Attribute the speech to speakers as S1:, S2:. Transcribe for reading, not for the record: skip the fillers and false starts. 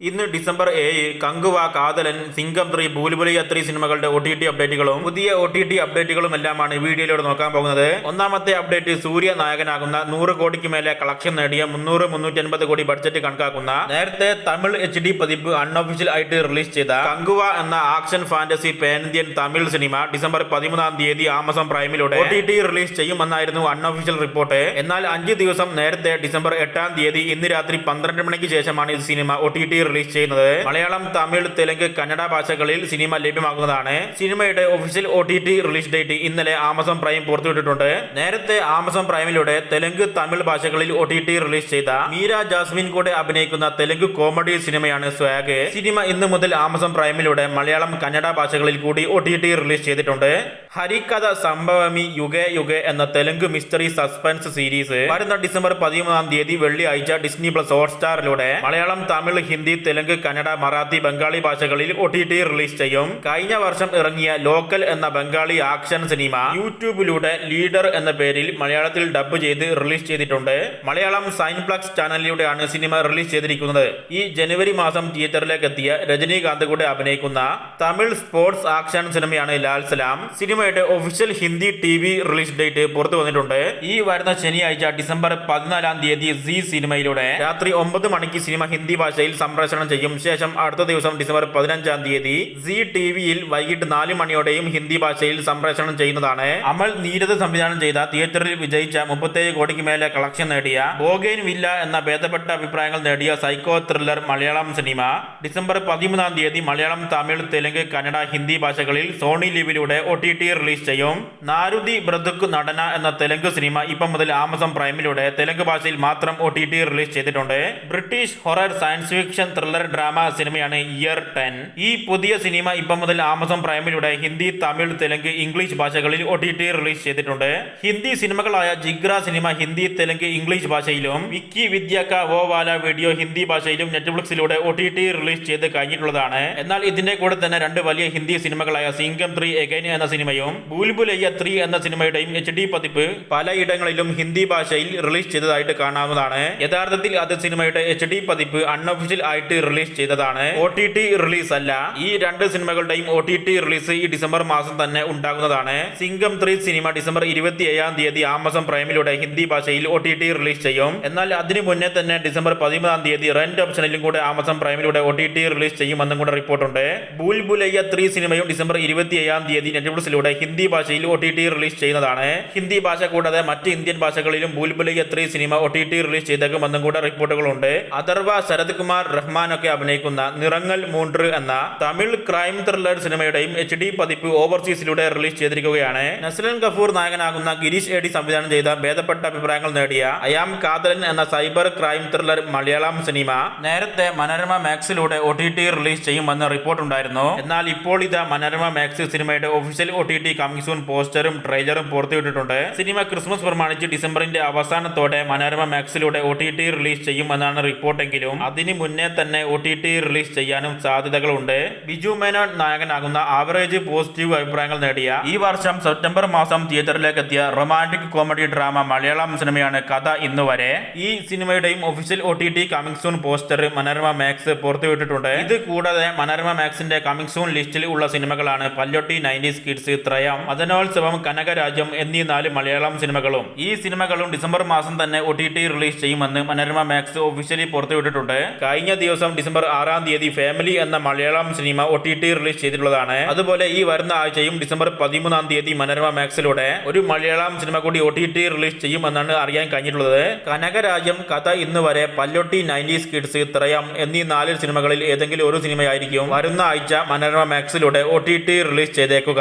S1: ഇന്ന് ഡിസംബർ 7 കങ്കുവ, കാതലൻ, സിംഗം 3, ഭൂൽഭുലയ്യ 3 സിനിമകളുടെ OTT അപ്ഡേറ്റുകളും പുതിയ OTT അപ്ഡേറ്റുകളും എല്ലാമാണ് വീഡിയോയിലൂടെ നോക്കാൻ പോകുന്നത്. ഒന്നാമത്തെ അപ്ഡേറ്റ് സൂര്യ നായകനാകുന്ന 100 കോടിക്ക് മേലെ കളക്ഷൻ നേടിയ 300-350 കോടി ബഡ്ജറ്റ് കണക്കാക്കുന്ന നേരത്തെ തമിഴ് HD പതിപ്പ് അൺഒഫീഷ്യൽ ആയിട്ട് റിലീസ് ചെയ്ത കങ്കുവ എന്ന action fantasy pan Indian Tamil cinema December 13-ാം തീയതി ആമസോൺ പ്രൈമിലൂടെ OTT റിലീസ് ചെയ്യുമെന്നായിരുന്നു അൺഒഫീഷ്യൽ റിപ്പോർട്ട്. എന്നാൽ 5 ദിവസം നേരത്തെ ഡിസംബർ 8-ാം തീയതി ഇന്ന് രാത്രി 12 മണിക്ക് ശേഷമാണ് ഈ സിനിമ OTT റിലീസ് ചെയ്യുന്നത്. മലയാളം, തമിഴ്, തെലുങ്ക്, കന്നഡ ഭാഷകളിൽ സിനിമ ലഭ്യമാകുന്നതാണ്. സിനിമയുടെ ഒഫീഷ്യൽ OTT റിലീസ് ഡേറ്റ് ഇന്നലെ ആമസോൺ പ്രൈം പുറത്തുവിട്ടിട്ടുണ്ട്. നേരത്തെ ആമസോൺ പ്രൈമിലൂടെ തെലുങ്ക്, തമിഴ് ഭാഷകളിൽ OTT റിലീസ് ചെയ്ത മീര ജാസ്മിൻ കൂടെ അഭിനയിക്കുന്ന തെലുങ്ക് കോമഡി സിനിമയാണ് സ്വാഗ്. സിനിമ ഇന്ന് മുതൽ ആമസോൺ പ്രൈമിലൂടെ മലയാളം, കന്നഡ ഭാഷകളിൽ കൂടി OTT റിലീസ് ചെയ്തിട്ടുണ്ട്. ഹരികഥ സംഭവമി യുഗേ യുഗേ എന്ന തെലുങ്ക് മിസ്റ്ററി സസ്പെൻസ് സീരീസ് വരുന്ന ഡിസംബർ 13-ാം തീയതി വെള്ളിയാഴ്ച ഡിസ്നി പ്ലസ് ഹോട്ട്സ്റ്റാറിലൂടെ മലയാളം, തമിഴ്, ഹിന്ദി, തെലുങ്ക്, കന്നഡ, മറാത്തി, ബംഗാളി ഭാഷകളിൽ OTT റിലീസ് ചെയ്യും. കഴിഞ്ഞ വർഷം ഇറങ്ങിയ ലോക്കൽ എന്ന ബംഗാളി ആക്ഷൻ സിനിമ യൂട്യൂബിലൂടെ ലീഡർ എന്ന പേരിൽ മലയാളത്തിൽ ഡബ് ചെയ്ത് റിലീസ് ചെയ്തിട്ടുണ്ട്. മലയാളം സൈൻപ്ലക്സ് ചാനലിലൂടെയാണ് സിനിമ റിലീസ് ചെയ്തിരിക്കുന്നത്. ഈ ജനുവരി മാസം തിയേറ്ററിലേക്ക് എത്തിയ രജനീകാന്ത് കൂടെ അഭിനയിക്കുന്ന തമിഴ് സ്പോർട്സ് ആക്ഷൻ സിനിമയാണ് ലാൽ സലാം. സിനിമയുടെ official Hindi TV release date പുറത്തു വന്നിട്ടുണ്ട്. ഈ വരുന്ന ശനിയാഴ്ച ഡിസംബർ 14-ാം തീയതി സി സിനിമയിലൂടെ രാത്രി 9 മണിക്ക് സിനിമ ഹിന്ദി ഭാഷയിൽ സംപ്രേഷണം ചെയ്യും. ശേഷം അടുത്ത ദിവസം ഡിസംബർ 15-ാം തീയതി സി TVയിൽ വൈകിട്ട് 4 മണിയോടെയും ഹിന്ദി ഭാഷയിൽ സംപ്രേഷണം ചെയ്യുന്നതാണ്. അമൽ നീരദ് സംവിധാനം ചെയ്ത തിയേറ്ററിൽ വിജയിച്ച 37 കോടിക്ക് മേലെ കളക്ഷൻ നേടിയ ബോഗെയിൻ വില്ല എന്ന ഭേദപ്പെട്ട അഭിപ്രായങ്ങൾ നേടിയ psycho thriller Malayalam cinema December 13-ാം തീയതി മലയാളം, തമിഴ്, തെലുങ്ക്, കന്നഡ, ഹിന്ദി ഭാഷകളിൽ സോണി ലിവിലൂടെ OTT റിലീസ് ചെയ്യും. നാരുതി ബ്രതുക്ക് നടന എന്ന തെലുങ്ക് സിനിമ ഇപ്പം മുതൽ ആമസോൺ പ്രൈമിലൂടെ തെലുങ്ക് ഭാഷയിൽ മാത്രം OTT റിലീസ് ചെയ്തിട്ടുണ്ട്. British horror science fiction thriller drama സിനിമയാണ് ഇയർ 10. ഈ പുതിയ സിനിമ ഇപ്പം മുതൽ ആമസോൺ പ്രൈമിലൂടെ ഹിന്ദി, തമിഴ്, തെലുങ്ക്, ഇംഗ്ലീഷ് ഭാഷകളിൽ OTT റിലീസ് ചെയ്തിട്ടുണ്ട്. ഹിന്ദി സിനിമകളായ ജിഗ്ര സിനിമ ഹിന്ദി, തെലുങ്ക്, ഇംഗ്ലീഷ് ഭാഷയിലും വിക്കി വിദ്യ കാ വോ വാല വീഡിയോ ഹിന്ദി ഭാഷയിലും നെറ്റ്ഫ്ലിക്സിലൂടെ OTT റിലീസ് ചെയ്ത് കഴിഞ്ഞിട്ടുള്ളതാണ്. എന്നാൽ ഇതിന്റെ കൂടെ തന്നെ 2 വലിയ ഹിന്ദി സിനിമകളായ സിംഗം 3 എഗൈൻ എന്ന സിനിമയും ഭൂൽഭുലയ്യ 3 എന്ന സിനിമയുടെയും HD പതിപ്പ് പലയിടങ്ങളിലും ഹിന്ദി ഭാഷയിൽ റിലീസ് ചെയ്തതായിട്ട് കാണാവുന്നതാണ്. യഥാർത്ഥത്തിൽ അത് സിനിമയുടെ HD പതിപ്പ് അൺഒഫീഷ്യൽ ആയിട്ട് റിലീസ് ചെയ്തതാണ്, OTT റിലീസ് അല്ല. ഈ 2 സിനിമകളുടെയും OTT റിലീസ് ഈ ഡിസംബർ മാസം തന്നെ ഉണ്ടാകുന്നതാണ്. സിംഗം 3 സിനിമ ഡിസംബർ 27-ാം തീയതി ആമസോൺ പ്രൈമിലൂടെ ഹിന്ദി ഭാഷയിൽ OTT റിലീസ് ചെയ്യും. എന്നാൽ അതിനു മുന്നേ തന്നെ ഡിസംബർ 13-ാം തീയതി റെന്റ് ഓപ്ഷനിലും കൂടെ ആമസോൺ പ്രൈമിലൂടെ OTT റിലീസ് ചെയ്യുമെന്നും കൂടെ റിപ്പോർട്ടുണ്ട്. ഭൂൽഭുലയ്യ 3 സിനിമയും ഡിസംബർ 27-ാം തീയതി നെറ്റ്ഫ്ലിക്സിലൂടെ ഹിന്ദി ഭാഷയിൽ OTT റിലീസ് ചെയ്യുന്നതാണ്. ഹിന്ദി ഭാഷ കൂടാതെ മറ്റ് ഇന്ത്യൻ ഭാഷകളിലും ഭൂൽഭുലയ്യ 3 സിനിമ OTT റിലീസ് ചെയ്തേക്കുമെന്നും കൂടെ റിപ്പോർട്ടുകളുണ്ട്. അഥർവ, ശരത് കുമാർ, റഹ്മാനൊക്കെ അഭിനയിക്കുന്ന നിറങ്ങൾ 3 എന്ന തമിഴ് ക്രൈം ത്രില്ലർ സിനിമയുടെയും HD പതിപ്പ് ഓവർസീസിലൂടെ റിലീസ് ചെയ്തിരിക്കുകയാണ്. നസ്ലൻ കഫൂർ നായകനാകുന്ന ഗിരീഷ് ഏടി സംവിധാനം ചെയ്ത ഭേദപ്പെട്ട അഭിപ്രായങ്ങൾ നേടിയ അയാം കാതലൻ എന്ന cyber crime thriller Malayalam cinema നേരത്തെ മനോരമ മാക്സിലൂടെ OTT റിലീസ് ചെയ്യുമെന്ന് റിപ്പോർട്ടുണ്ടായിരുന്നു. എന്നാൽ ഇപ്പോൾ ഇത് മനോരമ മാക്സ് സിനിമയുടെ ഒഫീഷ്യൽ OTT കമ്മിങ് സൂൺ പോസ്റ്ററും ട്രെയിലറും പുറത്തുവിട്ടിട്ടുണ്ട്. സിനിമ ക്രിസ്മസ് പ്രമാണിച്ച് ഡിസംബറിന്റെ അവസാനത്തോടെ മനോരമ മാക്സിലൂടെ OTT റിലീസ് ചെയ്യുമെന്നാണ് റിപ്പോർട്ടെങ്കിലും അതിന് മുന്നേ തന്നെ OTT റിലീസ് ചെയ്യാനും സാധ്യതകളുണ്ട്. ബിജു മേനോൻ നായകനാകുന്ന ആവറേജ് പോസിറ്റീവ് അഭിപ്രായങ്ങൾ നേടിയ ഈ വർഷം സെപ്റ്റംബർ മാസം തിയേറ്ററിലേക്ക് എത്തിയ റൊമാന്റിക് കോമഡി ഡ്രാമ മലയാളം സിനിമയാണ് കഥ ഇന്ന് വരെ. ഈ സിനിമയുടെയും official OTT coming soon poster Manorama max പുറത്തുവിട്ടിട്ടുണ്ട്. ഇത് കൂടാതെ മനോരമ മാക്സിന്റെ കമ്മിങ് സൂൺ ലിസ്റ്റിൽ ഉള്ള സിനിമകളാണ് പല്ലോട്ടി, 90s കിഡ്സ്, ത്രയം, മദനോത്സവം, കനകരാജ്യം എന്നീ 4 മലയാളം സിനിമകളും. ഈ സിനിമകളും ഡിസംബർ മാസം തന്നെ OTT റിലീസ് ചെയ്യുമെന്ന് മനോരമ മാക്സ് ഒഫീഷ്യലി പുറത്തുവിട്ടിട്ടുണ്ട്. കഴിഞ്ഞ ദിവസം ഡിസംബർ 6-ാം തീയതി ഫാമിലി എന്ന മലയാളം സിനിമ OTT റിലീസ് ചെയ്തിട്ടുള്ളതാണ്. അതുപോലെ ഈ വരുന്ന ആഴ്ചയും ഡിസംബർ 13-ാം തീയതി മനോരമ മാക്സിലൂടെ ഒരു മലയാളം സിനിമ കൂടി OTT റിലീസ് ചെയ്യുമെന്നാണ് അറിയാൻ കഴിഞ്ഞിട്ടുള്ളത്. കനകരാജ്യം, കഥ ഇന്ന് വരെ, പല്ലോട്ടി, 90s കിഡ്സ്, ത്രയം എന്നീ 4 സിനിമകളിൽ ഏതെങ്കിലും ഒരു സിനിമയായിരിക്കും വരുന്ന ആഴ്ച മനോരമ മാക്സിലൂടെ OTT റിലീസ് ചെയ്തേക്കുക.